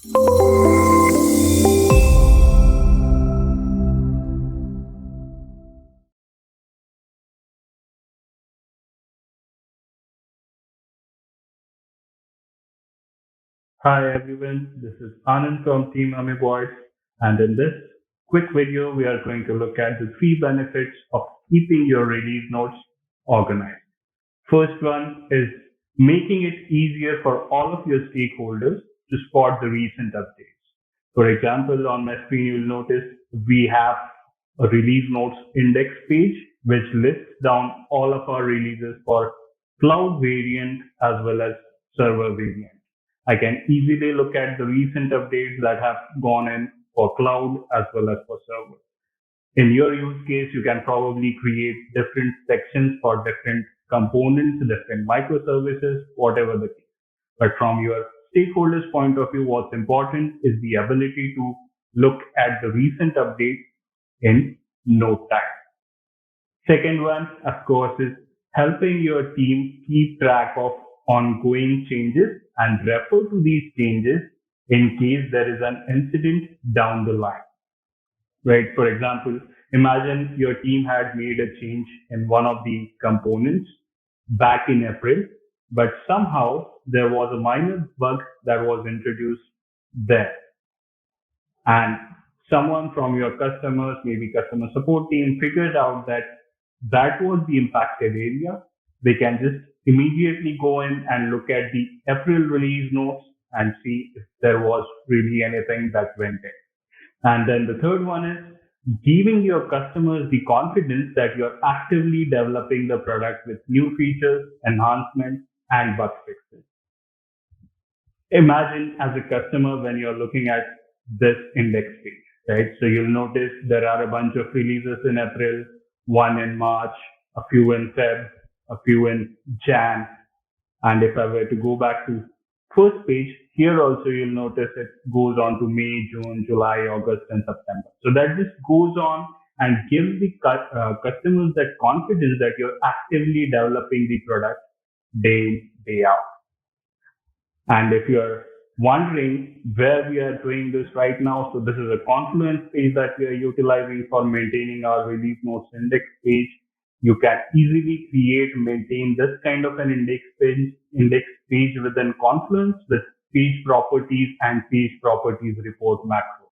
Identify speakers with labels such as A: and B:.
A: Hi everyone, this is Anand from Team Amoeboids, and in this quick video, we are going to look at the three benefits of keeping your release notes organized. First one is making it easier for all of your stakeholders to spot the recent updates. For example, on my screen, you'll notice we have a release notes index page, which lists down all of our releases for cloud variant as well as server variant. I can easily look at the recent updates that have gone in for cloud as well as for server. In your use case, you can probably create different sections for different components, different microservices, whatever the case. But from your stakeholders' point of view, what's important is the ability to look at the recent updates in no time. Second one, of course, is helping your team keep track of ongoing changes and refer to these changes in case there is an incident down the line. Right? For example, imagine your team had made a change in one of the components back in April, but somehow there was a minor bug that was introduced there. And someone from your customers, maybe customer support team, figures out that that was the impacted area. They can just immediately go in and look at the April release notes and see if there was really anything that went in. And then the third one is giving your customers the confidence that you're actively developing the product with new features, enhancements, and bug fixes. Imagine as a customer when you're looking at this index page, right? So you'll notice there are a bunch of releases in April, one in March, a few in Feb, a few in Jan. And if I were to go back to first page, here also you'll notice it goes on to May, June, July, August, and September. So that just goes on and gives the customers that confidence that you're actively developing the product day in, day out. And if you're wondering where we are doing this right now, so this is a Confluence page that we are utilizing for maintaining our release notes index page. You can easily create, maintain this kind of an index page within Confluence with page properties and page properties report macros.